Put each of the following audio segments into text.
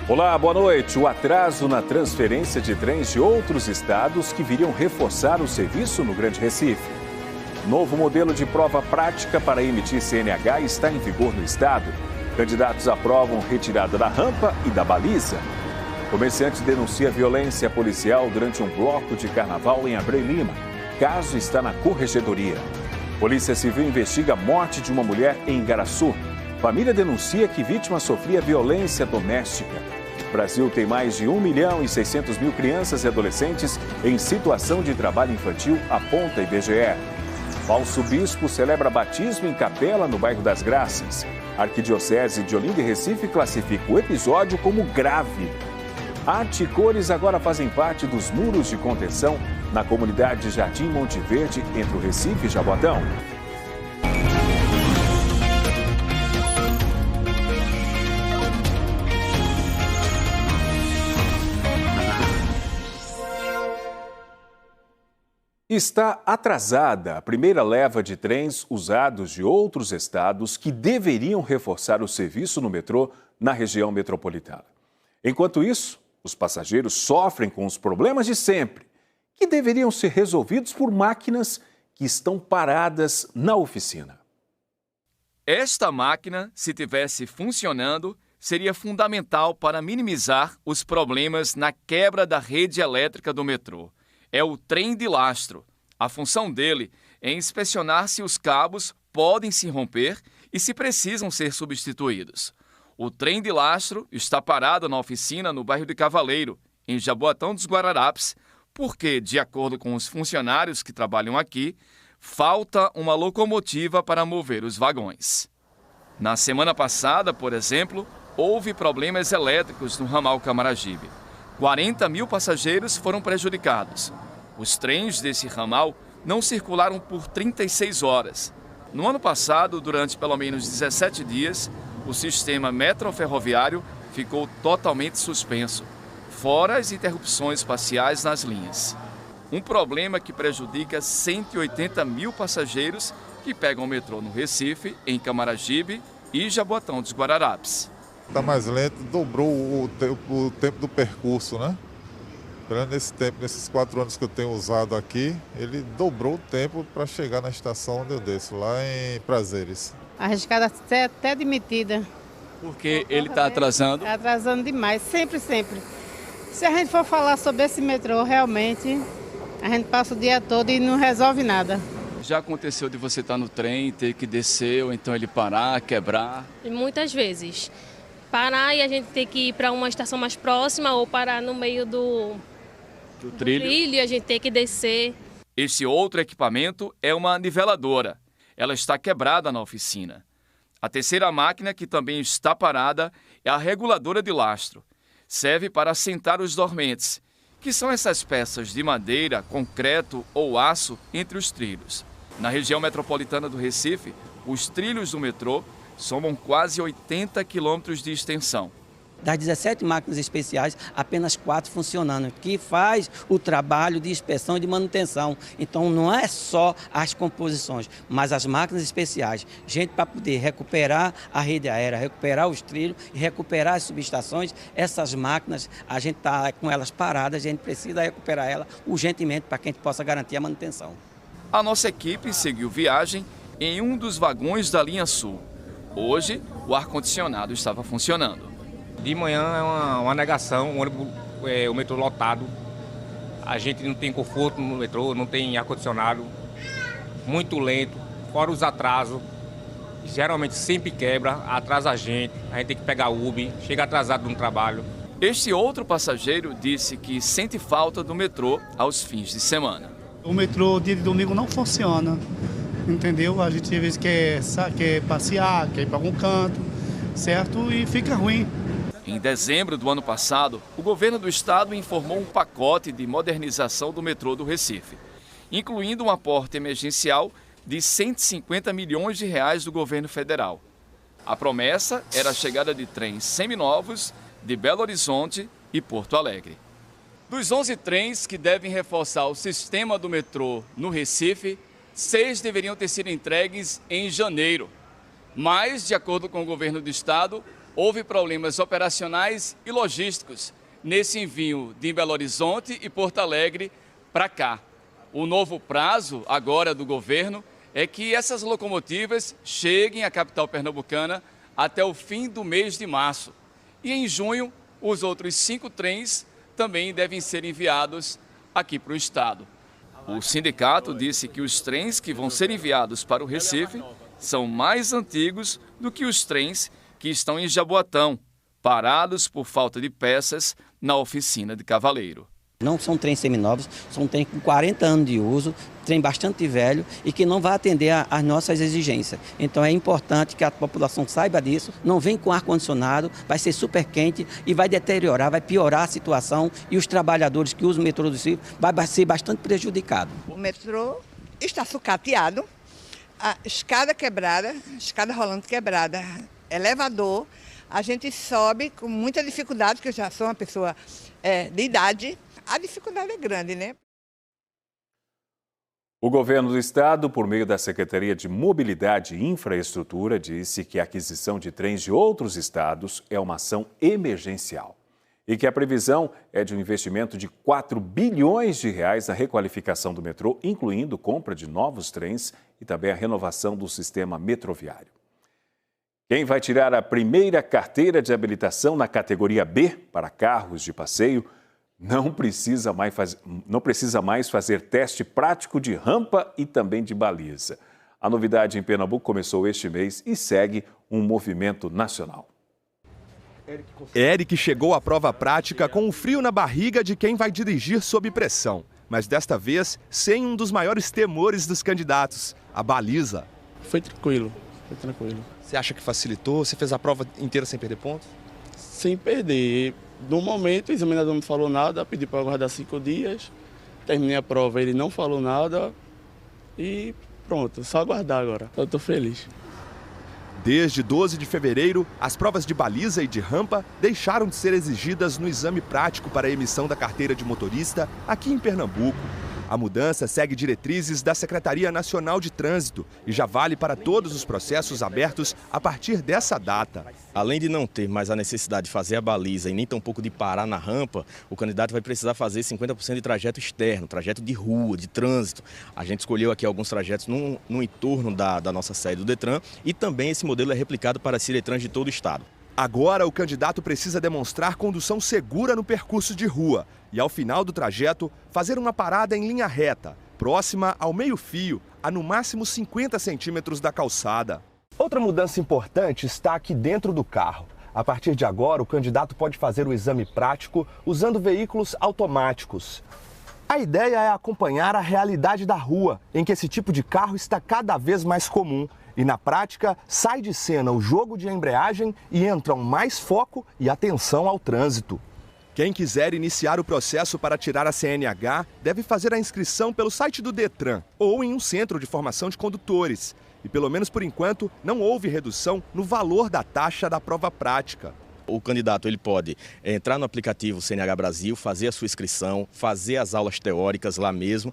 Olá, boa noite. O atraso na transferência de trens de outros estados que viriam reforçar o serviço no Grande Recife. Novo modelo de prova prática para emitir CNH está em vigor no estado. Candidatos aprovam retirada da rampa e da baliza. Comerciante denuncia violência policial durante um bloco de carnaval em Abreu Lima. Caso está na corregedoria. Polícia Civil investiga a morte de uma mulher em Igaraçu. Família denuncia que vítima sofria violência doméstica. O Brasil tem mais de 1.600.000 crianças e adolescentes em situação de trabalho infantil, aponta IBGE. Falso bispo celebra batismo em capela no bairro das Graças. A Arquidiocese de Olinda e Recife classifica o episódio como grave. Arte e cores agora fazem parte dos muros de contenção na comunidade Jardim Monte Verde, entre o Recife e Jaboatão. Está atrasada a primeira leva de trens usados de outros estados que deveriam reforçar o serviço no metrô na região metropolitana. Enquanto isso, os passageiros sofrem com os problemas de sempre, que deveriam ser resolvidos por máquinas que estão paradas na oficina. Esta máquina, se tivesse funcionando, seria fundamental para minimizar os problemas na quebra da rede elétrica do metrô. É o trem de lastro. A função dele é inspecionar se os cabos podem se romper e se precisam ser substituídos. O trem de lastro está parado na oficina no bairro de Cavaleiro, em Jaboatão dos Guararapes, porque, de acordo com os funcionários que trabalham aqui, falta uma locomotiva para mover os vagões. Na semana passada, por exemplo, houve problemas elétricos no ramal Camaragibe. 40.000 passageiros foram prejudicados. Os trens desse ramal não circularam por 36 horas. No ano passado, durante pelo menos 17 dias, o sistema metroferroviário ficou totalmente suspenso, fora as interrupções parciais nas linhas. Um problema que prejudica 180.000 passageiros que pegam o metrô no Recife, em Camaragibe e Jaboatão dos Guararapes. Está mais lento, dobrou o tempo do percurso, né? Nesse tempo, nesses 4 anos que eu tenho usado aqui, ele dobrou o tempo para chegar na estação onde eu desço, lá em Prazeres. Arriscada até demitida. Porque ele está atrasando? Está atrasando demais, sempre. Se a gente for falar sobre esse metrô, realmente, a gente passa o dia todo e não resolve nada. Já aconteceu de você estar no trem, ter que descer, ou então ele parar, quebrar? Muitas vezes. Parar e a gente ter que ir para uma estação mais próxima ou parar no meio do trilho e a gente ter que descer. Esse outro equipamento é uma niveladora. Ela está quebrada na oficina. A terceira máquina, que também está parada, é a reguladora de lastro. Serve para assentar os dormentes, que são essas peças de madeira, concreto ou aço entre os trilhos. Na região metropolitana do Recife, os trilhos do metrô somam quase 80 quilômetros de extensão. Das 17 máquinas especiais, apenas 4 funcionando, que faz o trabalho de inspeção e de manutenção. Então não é só as composições, mas as máquinas especiais. Gente, para poder recuperar a rede aérea, recuperar os trilhos e recuperar as subestações, essas máquinas, a gente está com elas paradas, a gente precisa recuperar elas urgentemente para que a gente possa garantir a manutenção. A nossa equipe seguiu viagem em um dos vagões da linha Sul. Hoje, o ar-condicionado estava funcionando. De manhã é uma negação, o metrô lotado. A gente não tem conforto no metrô, não tem ar-condicionado. Muito lento, fora os atrasos. Geralmente sempre quebra, atrasa a gente tem que pegar Uber, chega atrasado no trabalho. Este outro passageiro disse que sente falta do metrô aos fins de semana. O metrô dia de domingo não funciona. Entendeu? A gente às vezes quer passear, quer ir para algum canto, certo? E fica ruim. Em dezembro do ano passado, o governo do estado informou um pacote de modernização do metrô do Recife, incluindo um aporte emergencial de 150 milhões de reais do governo federal. A promessa era a chegada de trens seminovos de Belo Horizonte e Porto Alegre. Dos 11 trens que devem reforçar o sistema do metrô no Recife, 6 deveriam ter sido entregues em janeiro. Mas, de acordo com o governo do estado, houve problemas operacionais e logísticos nesse envio de Belo Horizonte e Porto Alegre para cá. O novo prazo agora do governo é que essas locomotivas cheguem à capital pernambucana até o fim do mês de março. E em junho, os outros 5 trens também devem ser enviados aqui para o estado. O sindicato disse que os trens que vão ser enviados para o Recife são mais antigos do que os trens que estão em Jaboatão, parados por falta de peças na oficina de Cavaleiro. Não são trens seminovos, são trens com 40 anos de uso, trem bastante velho e que não vai atender às nossas exigências. Então é importante que a população saiba disso, não vem com ar-condicionado, vai ser super quente e vai deteriorar, vai piorar a situação e os trabalhadores que usam o metrô do Recife vai ser bastante prejudicado. O metrô está sucateado, a escada quebrada, escada rolante quebrada, elevador, a gente sobe com muita dificuldade, porque eu já sou uma pessoa de idade. A dificuldade é grande, né? O governo do estado, por meio da Secretaria de Mobilidade e Infraestrutura, disse que a aquisição de trens de outros estados é uma ação emergencial e que a previsão é de um investimento de 4 bilhões de reais na requalificação do metrô, incluindo compra de novos trens e também a renovação do sistema metroviário. Quem vai tirar a primeira carteira de habilitação na categoria B para carros de passeio não precisa mais fazer teste prático de rampa e também de baliza. A novidade em Pernambuco começou este mês e segue um movimento nacional. Eric chegou à prova prática com o frio na barriga de quem vai dirigir sob pressão, mas desta vez sem um dos maiores temores dos candidatos, a baliza. Foi tranquilo. Você acha que facilitou? Você fez a prova inteira sem perder pontos? Sem perder. No momento, o examinador não falou nada, pedi para aguardar 5 dias, terminei a prova, ele não falou nada e pronto, só aguardar agora. Eu estou feliz. Desde 12 de fevereiro, as provas de baliza e de rampa deixaram de ser exigidas no exame prático para a emissão da carteira de motorista aqui em Pernambuco. A mudança segue diretrizes da Secretaria Nacional de Trânsito e já vale para todos os processos abertos a partir dessa data. Além de não ter mais a necessidade de fazer a baliza e nem tampouco de parar na rampa, o candidato vai precisar fazer 50% de trajeto externo, trajeto de rua, de trânsito. A gente escolheu aqui alguns trajetos no entorno da nossa sede do Detran e também esse modelo é replicado para Ciretrans de todo o estado. Agora, o candidato precisa demonstrar condução segura no percurso de rua e, ao final do trajeto, fazer uma parada em linha reta, próxima ao meio-fio, a no máximo 50 centímetros da calçada. Outra mudança importante está aqui dentro do carro. A partir de agora, o candidato pode fazer o exame prático usando veículos automáticos. A ideia é acompanhar a realidade da rua, em que esse tipo de carro está cada vez mais comum. E na prática, sai de cena o jogo de embreagem e entram mais foco e atenção ao trânsito. Quem quiser iniciar o processo para tirar a CNH deve fazer a inscrição pelo site do Detran ou em um centro de formação de condutores. E pelo menos por enquanto, não houve redução no valor da taxa da prova prática. O candidato ele pode entrar no aplicativo CNH Brasil, fazer a sua inscrição, fazer as aulas teóricas lá mesmo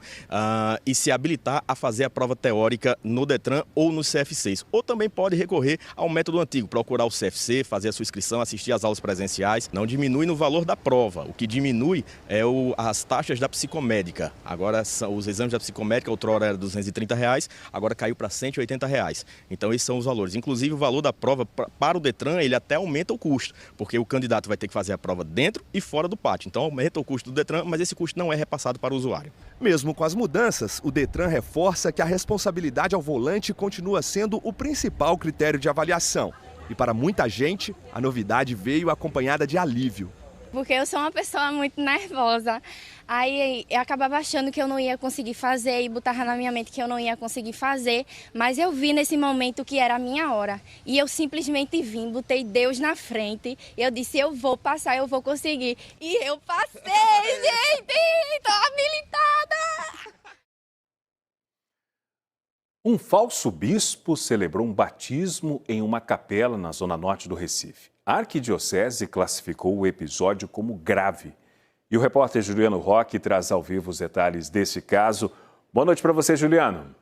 e se habilitar a fazer a prova teórica no Detran ou no CFCs. Ou também pode recorrer ao método antigo, procurar o CFC, fazer a sua inscrição, assistir às aulas presenciais. Não diminui no valor da prova, o que diminui é as taxas da psicomédica. Agora os exames da psicomédica, outrora era R$230, agora caiu para R$180. Então esses são os valores. Inclusive o valor da prova para o Detran, ele até aumenta o custo, porque o candidato vai ter que fazer a prova dentro e fora do pátio. Então aumenta o custo do Detran, mas esse custo não é repassado para o usuário. Mesmo com as mudanças, o Detran reforça que a responsabilidade ao volante continua sendo o principal critério de avaliação. E para muita gente, a novidade veio acompanhada de alívio. Porque eu sou uma pessoa muito nervosa. Aí eu acabava achando que eu não ia conseguir fazer e botava na minha mente que eu não ia conseguir fazer. Mas eu vi nesse momento que era a minha hora. E eu simplesmente vim, botei Deus na frente. E eu disse, eu vou passar, eu vou conseguir. E eu passei, gente! Tô habilitada! Um falso bispo celebrou um batismo em uma capela na zona norte do Recife. A arquidiocese classificou o episódio como grave. E o repórter Juliano Roque traz ao vivo os detalhes desse caso. Boa noite para você, Juliano.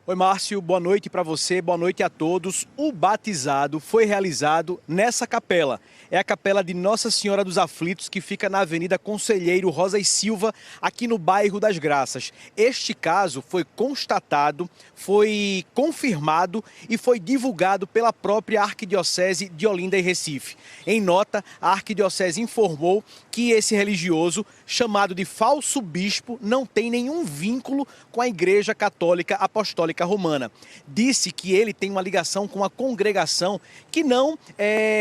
Oi, Márcio, boa noite para você, boa noite a todos. O batizado foi realizado nessa capela. É a capela de Nossa Senhora dos Aflitos, que fica na Avenida Conselheiro Rosa e Silva, aqui no bairro das Graças. Este caso foi constatado, foi confirmado e foi divulgado pela própria Arquidiocese de Olinda e Recife. Em nota, a Arquidiocese informou que esse religioso, chamado de falso bispo, não tem nenhum vínculo com a Igreja Católica Apostólica Romana. Disse que ele tem uma ligação com a congregação que não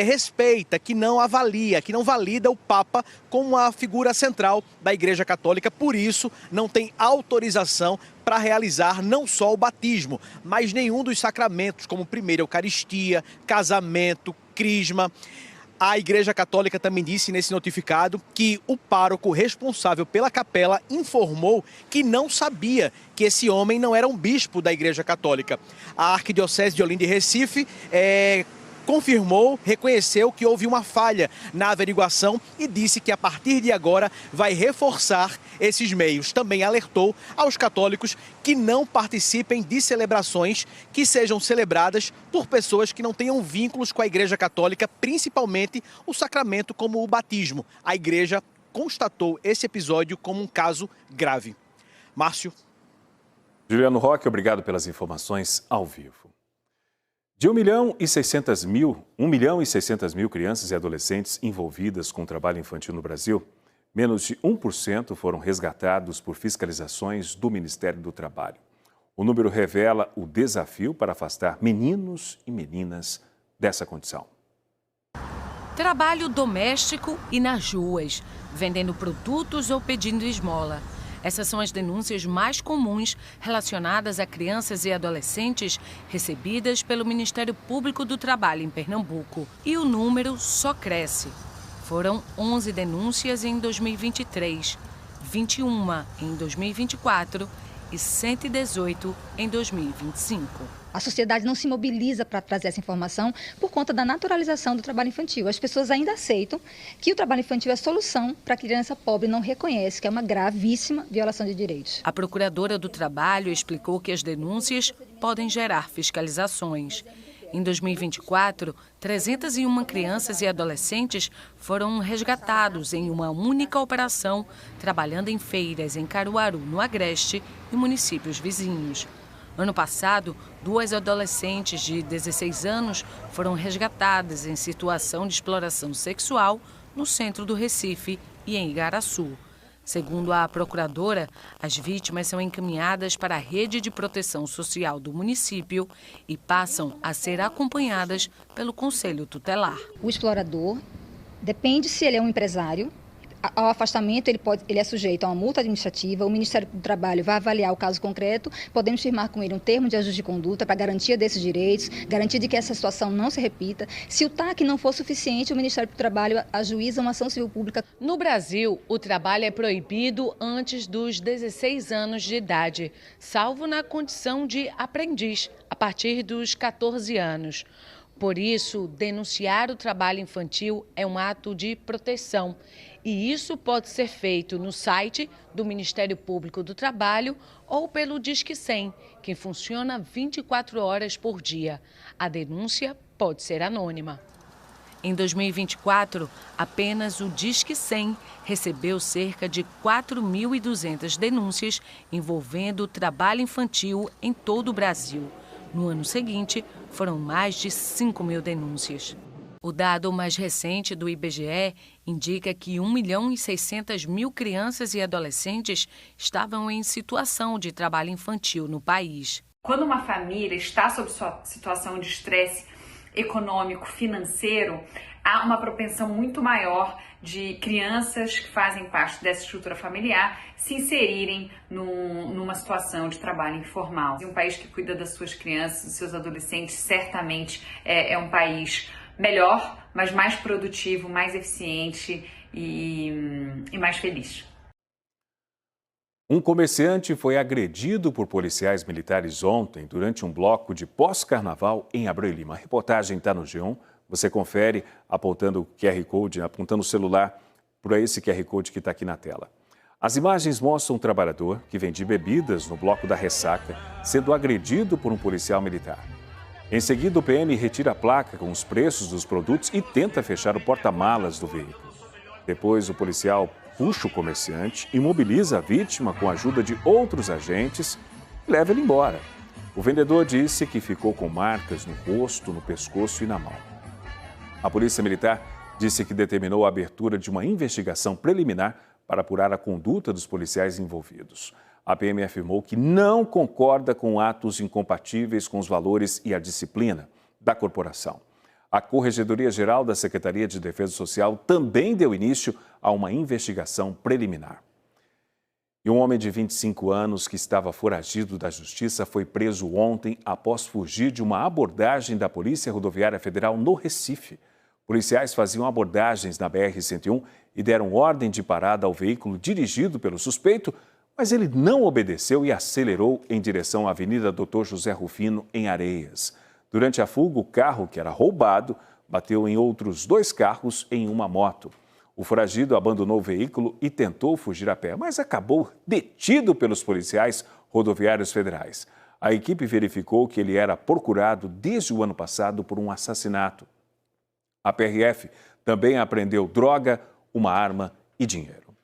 respeita, que não avalia, que não valida o Papa como a figura central da Igreja Católica, por isso não tem autorização para realizar não só o batismo, mas nenhum dos sacramentos, como primeira Eucaristia, casamento, crisma. A Igreja Católica também disse nesse notificado que o pároco responsável pela capela informou que não sabia que esse homem não era um bispo da Igreja Católica. A Arquidiocese de Olinda e Recife confirmou, reconheceu que houve uma falha na averiguação e disse que a partir de agora vai reforçar esses meios. Também alertou aos católicos que não participem de celebrações que sejam celebradas por pessoas que não tenham vínculos com a Igreja Católica, principalmente o sacramento como o batismo. A Igreja constatou esse episódio como um caso grave. Márcio. Juliano Roque, obrigado pelas informações ao vivo. De 1 milhão e 600 mil crianças e adolescentes envolvidas com o trabalho infantil no Brasil, menos de 1% foram resgatados por fiscalizações do Ministério do Trabalho. O número revela o desafio para afastar meninos e meninas dessa condição. Trabalho doméstico e nas ruas, vendendo produtos ou pedindo esmola. Essas são as denúncias mais comuns relacionadas a crianças e adolescentes recebidas pelo Ministério Público do Trabalho em Pernambuco. E o número só cresce. Foram 11 denúncias em 2023, 21 em 2024 e 118 em 2025. A sociedade não se mobiliza para trazer essa informação por conta da naturalização do trabalho infantil. As pessoas ainda aceitam que o trabalho infantil é a solução para a criança pobre, não reconhece que é uma gravíssima violação de direitos. A procuradora do Trabalho explicou que as denúncias podem gerar fiscalizações. Em 2024, 301 crianças e adolescentes foram resgatados em uma única operação, trabalhando em feiras em Caruaru, no Agreste, e municípios vizinhos. Ano passado, 2 adolescentes de 16 anos foram resgatadas em situação de exploração sexual no centro do Recife e em Igaraçu. Segundo a procuradora, as vítimas são encaminhadas para a rede de proteção social do município e passam a ser acompanhadas pelo Conselho Tutelar. O explorador, depende se ele é um empresário. Ao afastamento, ele é sujeito a uma multa administrativa. O Ministério do Trabalho vai avaliar o caso concreto. Podemos firmar com ele um termo de ajuste de conduta para garantia desses direitos, garantia de que essa situação não se repita. Se o TAC não for suficiente, o Ministério do Trabalho ajuiza uma ação civil pública. No Brasil, o trabalho é proibido antes dos 16 anos de idade, salvo na condição de aprendiz, a partir dos 14 anos. Por isso, denunciar o trabalho infantil é um ato de proteção. E isso pode ser feito no site do Ministério Público do Trabalho ou pelo Disque 100, que funciona 24 horas por dia. A denúncia pode ser anônima. Em 2024, apenas o Disque 100 recebeu cerca de 4.200 denúncias envolvendo o trabalho infantil em todo o Brasil. No ano seguinte, foram mais de 5.000 denúncias. O dado mais recente do IBGE indica que 1 milhão e 600 mil crianças e adolescentes estavam em situação de trabalho infantil no país. Quando uma família está sob situação de estresse econômico, financeiro, há uma propensão muito maior de crianças que fazem parte dessa estrutura familiar se inserirem numa situação de trabalho informal. E um país que cuida das suas crianças, dos seus adolescentes, certamente é um país melhor, mas mais produtivo, mais eficiente e mais feliz. Um comerciante foi agredido por policiais militares ontem durante um bloco de pós-carnaval em Abreu e Lima. A reportagem está no G1. Você confere apontando o QR Code, apontando o celular para esse QR Code que está aqui na tela. As imagens mostram um trabalhador que vendia bebidas no bloco da Ressaca sendo agredido por um policial militar. Em seguida, o PM retira a placa com os preços dos produtos e tenta fechar o porta-malas do veículo. Depois, o policial puxa o comerciante, imobiliza a vítima com a ajuda de outros agentes e leva ele embora. O vendedor disse que ficou com marcas no rosto, no pescoço e na mão. A Polícia Militar disse que determinou a abertura de uma investigação preliminar para apurar a conduta dos policiais envolvidos. A PM afirmou que não concorda com atos incompatíveis com os valores e a disciplina da corporação. A Corregedoria-Geral da Secretaria de Defesa Social também deu início a uma investigação preliminar. E um homem de 25 anos que estava foragido da Justiça foi preso ontem após fugir de uma abordagem da Polícia Rodoviária Federal no Recife. Policiais faziam abordagens na BR-101 e deram ordem de parada ao veículo dirigido pelo suspeito, mas ele não obedeceu e acelerou em direção à Avenida Dr. José Rufino, em Areias. Durante a fuga, o carro que era roubado bateu em outros 2 carros em uma moto. O foragido abandonou o veículo e tentou fugir a pé, mas acabou detido pelos policiais rodoviários federais. A equipe verificou que ele era procurado desde o ano passado por um assassinato. A PRF também apreendeu droga, uma arma e dinheiro.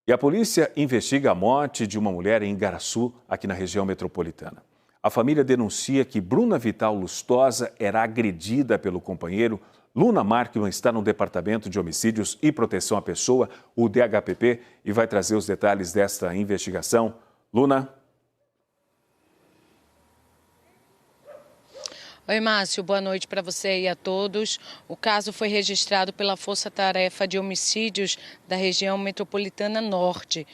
E a polícia investiga a morte de uma mulher em Igaraçu, aqui na região metropolitana. A família denuncia que Bruna Vital Lustosa era agredida pelo companheiro. Luna Markman está no Departamento de Homicídios e Proteção à Pessoa, o DHPP, e vai trazer os detalhes desta investigação. Luna. Oi, Márcio, boa noite para você e a todos. O caso foi registrado pela Força Tarefa de Homicídios da região metropolitana norte.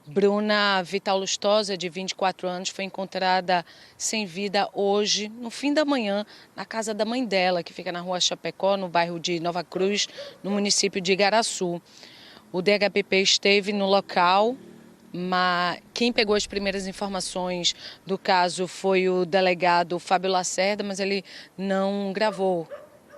Bruna Vital Lustosa, de 24 anos, foi encontrada sem vida hoje, no fim da manhã, na casa da mãe dela, que fica na rua Chapecó, no bairro de Nova Cruz, no município de Igaraçu. O DHPP esteve no local, mas quem pegou as primeiras informações do caso foi o delegado Fábio Lacerda, mas ele não gravou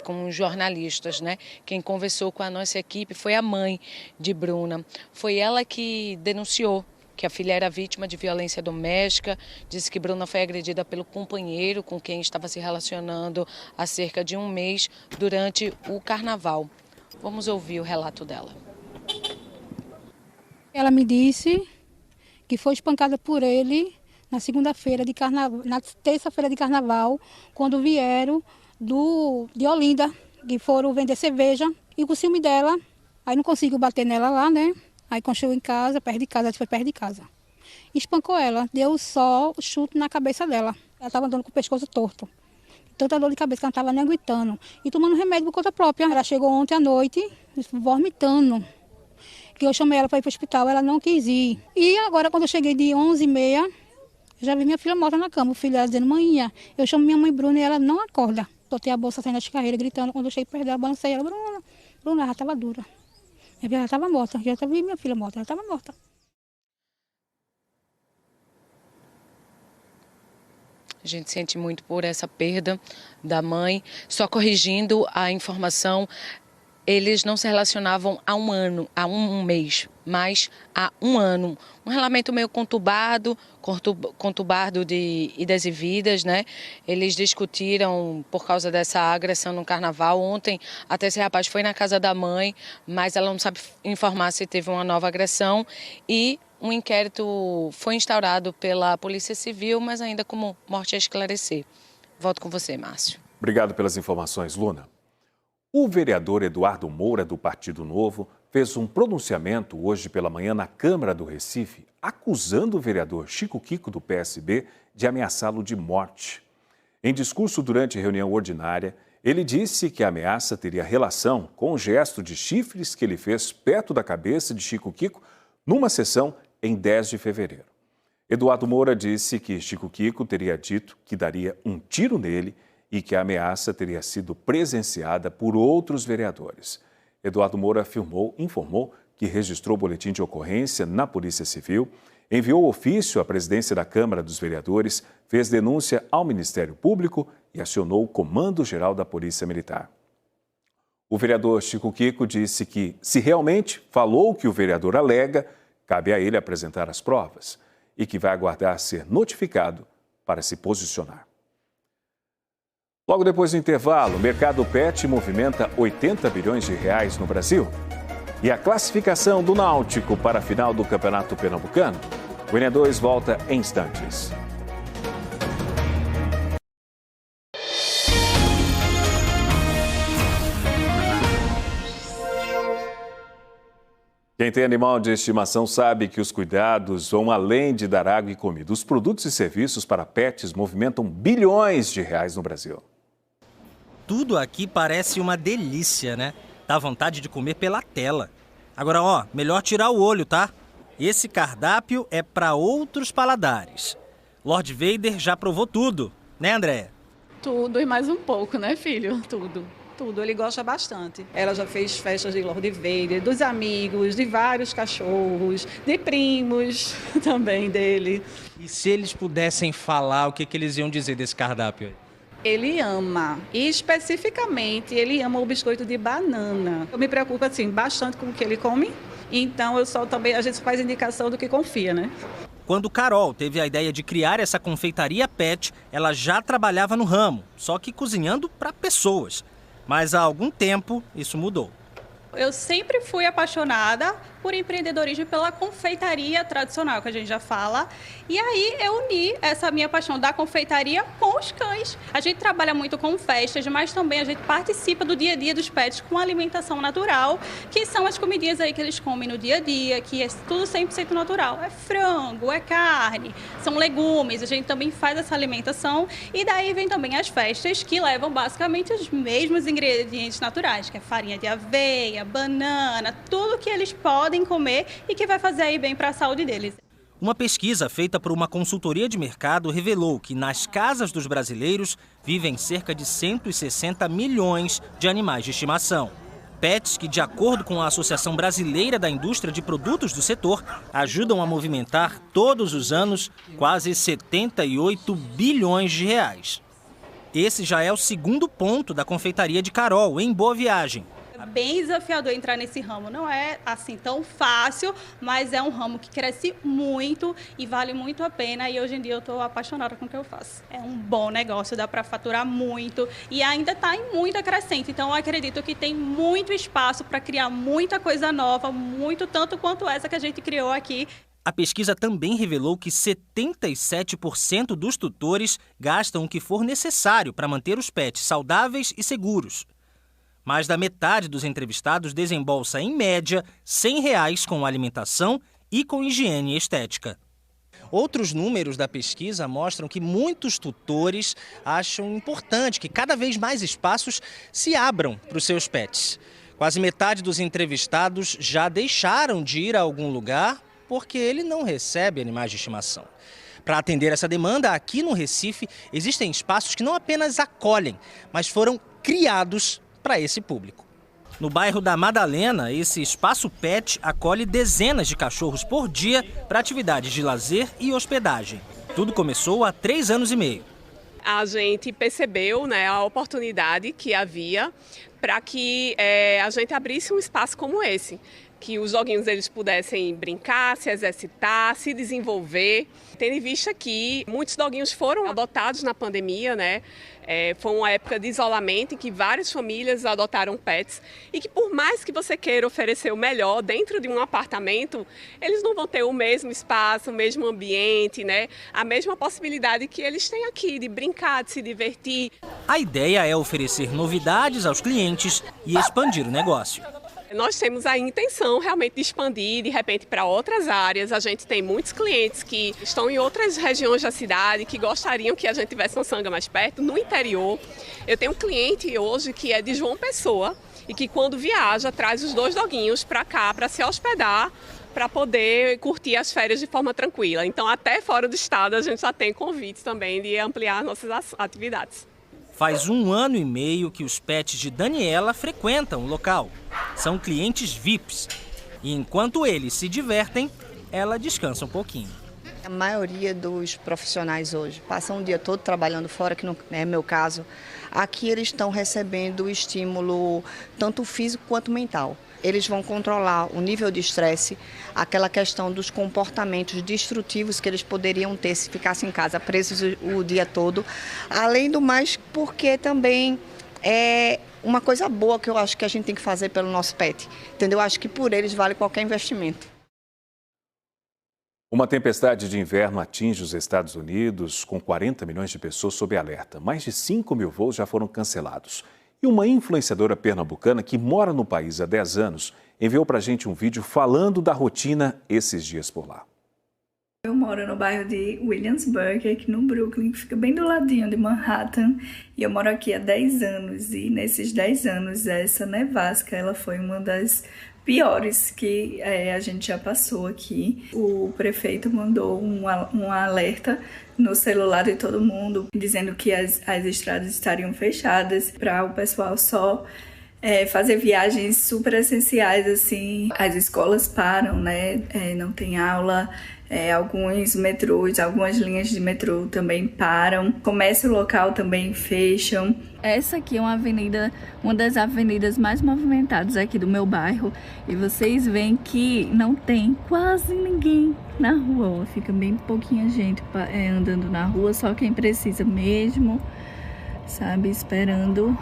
com os jornalistas, né? Quem conversou com a nossa equipe foi a mãe de Bruna. Foi ela que denunciou que a filha era vítima de violência doméstica, disse que Bruna foi agredida pelo companheiro com quem estava se relacionando há cerca de um mês durante o carnaval. Vamos ouvir o relato dela. Ela me disse que foi espancada por ele na segunda-feira de carnaval, na terça-feira de carnaval, quando vieram de Olinda, que foram vender cerveja, e com o ciúme dela, aí não conseguiu bater nela lá, né? Aí quando chegou em casa, perto de casa, foi perto de casa. Espancou ela, deu só o chute na cabeça dela. Ela estava andando com o pescoço torto. Tanta dor de cabeça que ela não estava nem aguentando. E tomando remédio por conta própria. Ela chegou ontem à noite, vomitando. Que eu chamei ela para ir para o hospital, ela não quis ir. E agora, quando eu cheguei de 11h30, já vi minha filha morta na cama. O filho dela dizendo, mãinha, eu chamo minha mãe Bruna e ela não acorda. Botei a bolsa saindo das carreiras, gritando. Quando eu cheguei perto dela, balancei ela. Bruna, ela estava dura. Minha filha estava morta. Já vi minha filha morta, ela estava morta. A gente sente muito por essa perda da mãe. Só corrigindo a informação, eles não se relacionavam há um ano, há um mês, mas há um ano. Um relacionamento meio conturbado de idas e vidas, né? Eles discutiram por causa dessa agressão no carnaval. Ontem até esse rapaz foi na casa da mãe, mas ela não sabe informar se teve uma nova agressão. E um inquérito foi instaurado pela Polícia Civil, mas ainda como morte a esclarecer. Volto com você, Márcio. Obrigado pelas informações, Luna. O vereador Eduardo Moura, do Partido Novo, fez um pronunciamento hoje pela manhã na Câmara do Recife, acusando o vereador Chico Kiko, do PSB, de ameaçá-lo de morte. Em discurso durante a reunião ordinária, ele disse que a ameaça teria relação com o gesto de chifres que ele fez perto da cabeça de Chico Kiko numa sessão em 10 de fevereiro. Eduardo Moura disse que Chico Kiko teria dito que daria um tiro nele e que a ameaça teria sido presenciada por outros vereadores. Eduardo Moura informou que registrou boletim de ocorrência na Polícia Civil, enviou ofício à presidência da Câmara dos Vereadores, fez denúncia ao Ministério Público e acionou o Comando Geral da Polícia Militar. O vereador Chico Kiko disse que, se realmente falou o que o vereador alega, cabe a ele apresentar as provas e que vai aguardar ser notificado para se posicionar. Logo depois do intervalo, o mercado pet movimenta 80 bilhões de reais no Brasil. E a classificação do Náutico para a final do Campeonato Pernambucano? O ENE2 volta em instantes. Quem tem animal de estimação sabe que os cuidados vão além de dar água e comida. Os produtos e serviços para pets movimentam bilhões de reais no Brasil. Tudo aqui parece uma delícia, né? Dá vontade de comer pela tela. Agora, ó, melhor tirar o olho, tá? Esse cardápio é para outros paladares. Lord Vader já provou tudo, né, Andréia? Tudo e mais um pouco, né, filho? Tudo, ele gosta bastante. Ela já fez festas de Lord Vader, dos amigos, de vários cachorros, de primos também dele. E se eles pudessem falar, o que eles iam dizer desse cardápio? Ele ama, e especificamente ele ama o biscoito de banana. Eu me preocupo assim bastante com o que ele come, então a gente faz indicação do que confia, né? Quando Carol teve a ideia de criar essa confeitaria pet, ela já trabalhava no ramo, só que cozinhando para pessoas. Mas há algum tempo isso mudou. Eu sempre fui apaixonada por empreendedorismo, pela confeitaria tradicional, que a gente já fala. E aí eu uni essa minha paixão da confeitaria com os cães. A gente trabalha muito com festas, mas também a gente participa do dia a dia dos pets com alimentação natural, que são as comidinhas aí que eles comem no dia a dia, que é tudo 100% natural. É frango, é carne, são legumes, a gente também faz essa alimentação. E daí vem também as festas, que levam basicamente os mesmos ingredientes naturais, que é farinha de aveia, banana, tudo que eles podem comer e que vai fazer aí bem para a saúde deles. Uma pesquisa feita por uma consultoria de mercado revelou que nas casas dos brasileiros vivem cerca de 160 milhões de animais de estimação. Pets que, de acordo com a Associação Brasileira da Indústria de Produtos do Setor, ajudam a movimentar todos os anos quase 78 bilhões de reais. Esse já é o segundo ponto da confeitaria de Carol, em Boa Viagem. É bem desafiador entrar nesse ramo, não é assim tão fácil, mas é um ramo que cresce muito e vale muito a pena, e hoje em dia eu estou apaixonada com o que eu faço. É um bom negócio, dá para faturar muito e ainda está em muita crescente, então eu acredito que tem muito espaço para criar muita coisa nova, muito tanto quanto essa que a gente criou aqui. A pesquisa também revelou que 77% dos tutores gastam o que for necessário para manter os pets saudáveis e seguros. Mais da metade dos entrevistados desembolsa, em média, R$100 com alimentação e com higiene e estética. Outros números da pesquisa mostram que muitos tutores acham importante que cada vez mais espaços se abram para os seus pets. Quase metade dos entrevistados já deixaram de ir a algum lugar porque ele não recebe animais de estimação. Para atender essa demanda, aqui no Recife, existem espaços que não apenas acolhem, mas foram criados para esse público. No bairro da Madalena, esse espaço pet acolhe dezenas de cachorros por dia para atividades de lazer e hospedagem. Tudo começou há 3 anos e meio. A gente percebeu, a oportunidade que havia para que a gente abrisse um espaço como esse, que os doguinhos eles pudessem brincar, se exercitar, se desenvolver. Tendo em vista que muitos doguinhos foram adotados na pandemia, foi uma época de isolamento em que várias famílias adotaram pets e que por mais que você queira oferecer o melhor dentro de um apartamento, eles não vão ter o mesmo espaço, o mesmo ambiente, a mesma possibilidade que eles têm aqui de brincar, de se divertir. A ideia é oferecer novidades aos clientes e expandir o negócio. Nós temos a intenção realmente de expandir, de repente, para outras áreas. A gente tem muitos clientes que estão em outras regiões da cidade, que gostariam que a gente tivesse um Sanga mais perto, no interior. Eu tenho um cliente hoje que é de João Pessoa e que quando viaja traz os 2 doguinhos para cá para se hospedar, para poder curtir as férias de forma tranquila. Então, até fora do estado, a gente já tem convites também de ampliar nossas atividades. Faz 1 ano e meio que os pets de Daniela frequentam o local. São clientes VIPs. E enquanto eles se divertem, ela descansa um pouquinho. A maioria dos profissionais hoje passam o dia todo trabalhando fora, que não é meu caso. Aqui eles estão recebendo estímulo tanto físico quanto mental. Eles vão controlar o nível de estresse, aquela questão dos comportamentos destrutivos que eles poderiam ter se ficassem em casa presos o dia todo. Além do mais, porque também é uma coisa boa que eu acho que a gente tem que fazer pelo nosso pet. Entendeu? Eu acho que por eles vale qualquer investimento. Uma tempestade de inverno atinge os Estados Unidos, com 40 milhões de pessoas sob alerta. Mais de 5 mil voos já foram cancelados. E uma influenciadora pernambucana que mora no país há 10 anos enviou para a gente um vídeo falando da rotina esses dias por lá. Eu moro no bairro de Williamsburg, aqui no Brooklyn, que fica bem do ladinho de Manhattan. E eu moro aqui há 10 anos. E nesses 10 anos, essa nevasca ela foi uma das piores que a gente já passou aqui. O prefeito mandou um alerta no celular de todo mundo, dizendo que as estradas estariam fechadas para o pessoal só fazer viagens super essenciais, assim. As escolas param, né? Não tem aula. Alguns metrôs, algumas linhas de metrô também param. Comércio local também fecham. Essa aqui é uma das avenidas mais movimentadas aqui do meu bairro. E vocês veem que não tem quase ninguém na rua. Fica bem pouquinha gente andando na rua, só quem precisa mesmo, sabe? Esperando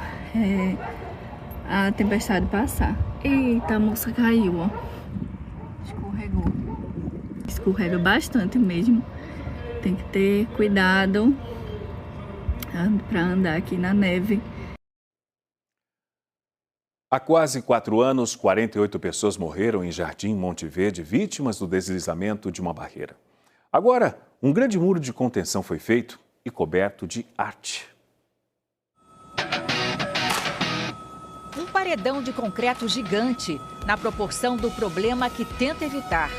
a tempestade passar. Eita, a moça caiu, ó. Escorregou. Escorrega bastante mesmo. Tem que ter cuidado para andar aqui na neve. Há quase 4 anos, 48 pessoas morreram em Jardim Monte Verde, vítimas do deslizamento de uma barreira. Agora, um grande muro de contenção foi feito e coberto de arte. Um paredão de concreto gigante, na proporção do problema que tenta evitar.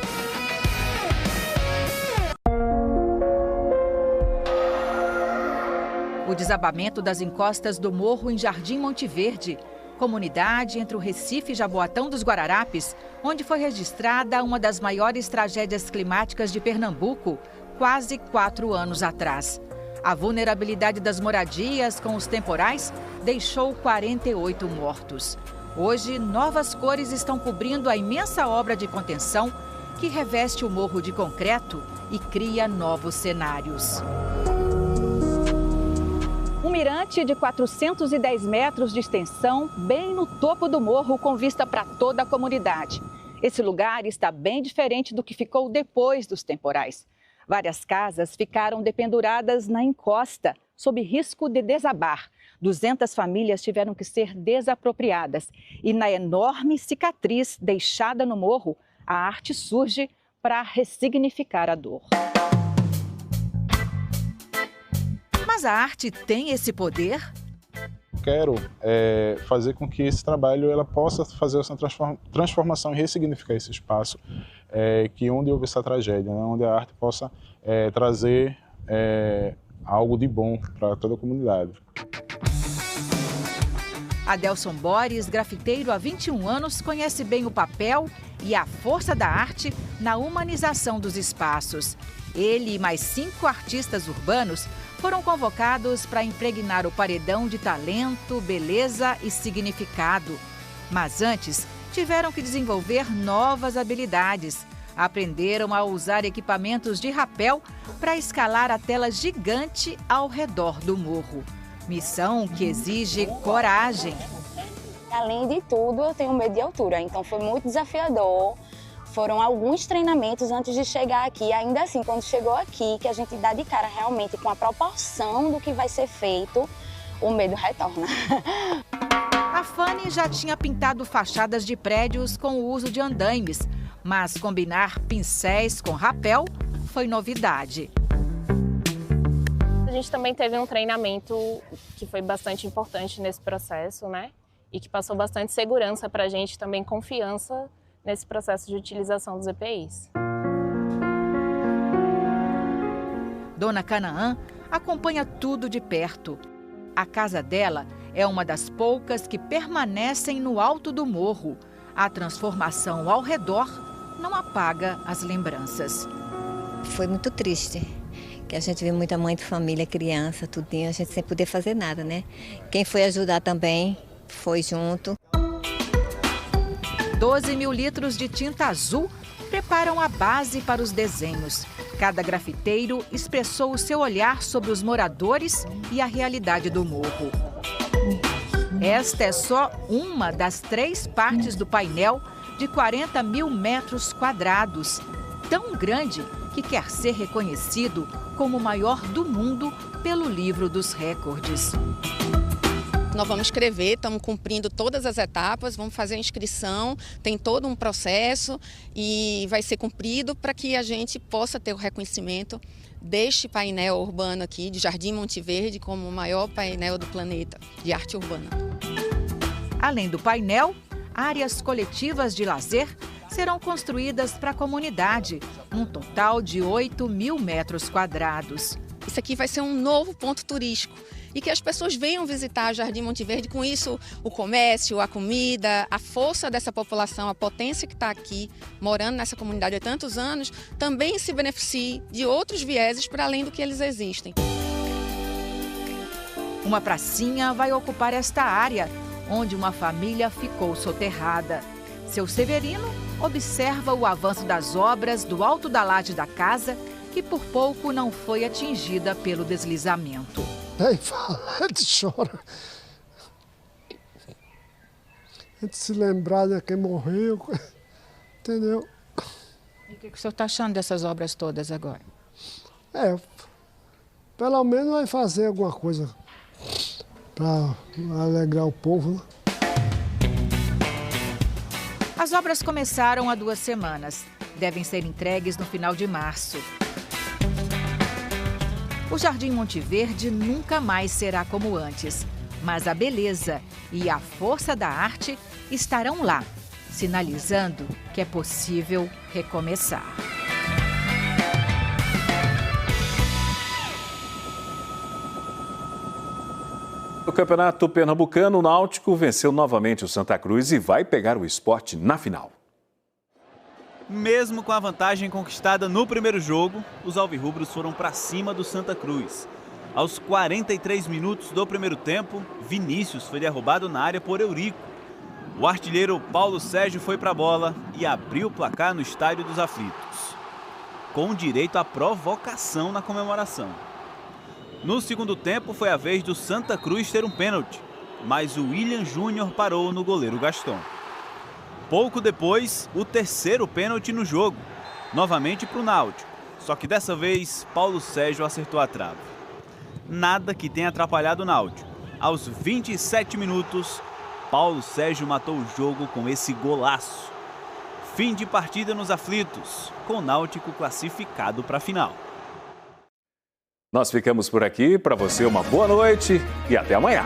O desabamento das encostas do morro em Jardim Monte Verde, comunidade entre o Recife e Jaboatão dos Guararapes, onde foi registrada uma das maiores tragédias climáticas de Pernambuco, quase 4 anos atrás. A vulnerabilidade das moradias com os temporais deixou 48 mortos. Hoje, novas cores estão cobrindo a imensa obra de contenção que reveste o morro de concreto e cria novos cenários. Um mirante de 410 metros de extensão, bem no topo do morro, com vista para toda a comunidade. Esse lugar está bem diferente do que ficou depois dos temporais. Várias casas ficaram dependuradas na encosta, sob risco de desabar. 200 famílias tiveram que ser desapropriadas. E na enorme cicatriz deixada no morro, a arte surge para ressignificar a dor. Mas a arte tem esse poder? Quero fazer com que esse trabalho ela possa fazer essa transformação e ressignificar esse espaço que onde houve essa tragédia, né? Onde a arte possa trazer algo de bom para toda a comunidade. Adelson Borges, grafiteiro há 21 anos, conhece bem o papel e a força da arte na humanização dos espaços. Ele e mais 5 artistas urbanos foram convocados para impregnar o paredão de talento, beleza e significado. Mas antes, tiveram que desenvolver novas habilidades. Aprenderam a usar equipamentos de rapel para escalar a tela gigante ao redor do morro. Missão que exige coragem. Além de tudo, eu tenho medo de altura, então foi muito desafiador. Foram alguns treinamentos antes de chegar aqui. Ainda assim, quando chegou aqui, que a gente dá de cara realmente com a proporção do que vai ser feito, o medo retorna. A Fanny já tinha pintado fachadas de prédios com o uso de andaimes, mas combinar pincéis com rapel foi novidade. A gente também teve um treinamento que foi bastante importante nesse processo, né? E que passou bastante segurança para a gente, também confiança nesse processo de utilização dos EPIs. Dona Canaã acompanha tudo de perto. A casa dela é uma das poucas que permanecem no alto do morro. A transformação ao redor não apaga as lembranças. Foi muito triste, que a gente viu muita mãe de família, criança, tudinho, a gente sem poder fazer nada, né? Quem foi ajudar também foi junto. 12 mil litros de tinta azul preparam a base para os desenhos. Cada grafiteiro expressou o seu olhar sobre os moradores e a realidade do morro. Esta é só uma das 3 partes do painel de 40 mil metros quadrados, tão grande que quer ser reconhecido como o maior do mundo pelo livro dos recordes. Nós vamos escrever, estamos cumprindo todas as etapas, vamos fazer a inscrição, tem todo um processo e vai ser cumprido para que a gente possa ter o reconhecimento deste painel urbano aqui, de Jardim Monte Verde, como o maior painel do planeta de arte urbana. Além do painel, áreas coletivas de lazer serão construídas para a comunidade, num total de 8 mil metros quadrados. Isso aqui vai ser um novo ponto turístico e que as pessoas venham visitar o Jardim Monte Verde, com isso o comércio, a comida, a força dessa população, a potência que está aqui, morando nessa comunidade há tantos anos, também se beneficie de outros vieses para além do que eles existem. Uma pracinha vai ocupar esta área, onde uma família ficou soterrada. Seu Severino observa o avanço das obras do alto da laje da casa, que por pouco não foi atingida pelo deslizamento. Aí fala, a gente chora. A gente se lembrar de quem morreu, entendeu? E o que o senhor está achando dessas obras todas agora? Pelo menos vai fazer alguma coisa para alegrar o povo, né? As obras começaram há 2 semanas. Devem ser entregues no final de março. O Jardim Monte Verde nunca mais será como antes, mas a beleza e a força da arte estarão lá, sinalizando que é possível recomeçar. No Campeonato Pernambucano, o Náutico venceu novamente o Santa Cruz e vai pegar o Sport na final. Mesmo com a vantagem conquistada no primeiro jogo, os alvirrubros foram para cima do Santa Cruz. Aos 43 minutos do primeiro tempo, Vinícius foi derrubado na área por Eurico. O artilheiro Paulo Sérgio foi para a bola e abriu o placar no Estádio dos Aflitos, com direito à provocação na comemoração. No segundo tempo, foi a vez do Santa Cruz ter um pênalti, mas o William Júnior parou no goleiro Gaston. Pouco depois, o terceiro pênalti no jogo, novamente para o Náutico, só que dessa vez Paulo Sérgio acertou a trave. Nada que tenha atrapalhado o Náutico. Aos 27 minutos, Paulo Sérgio matou o jogo com esse golaço. Fim de partida nos Aflitos, com o Náutico classificado para a final. Nós ficamos por aqui. Para você, uma boa noite e até amanhã.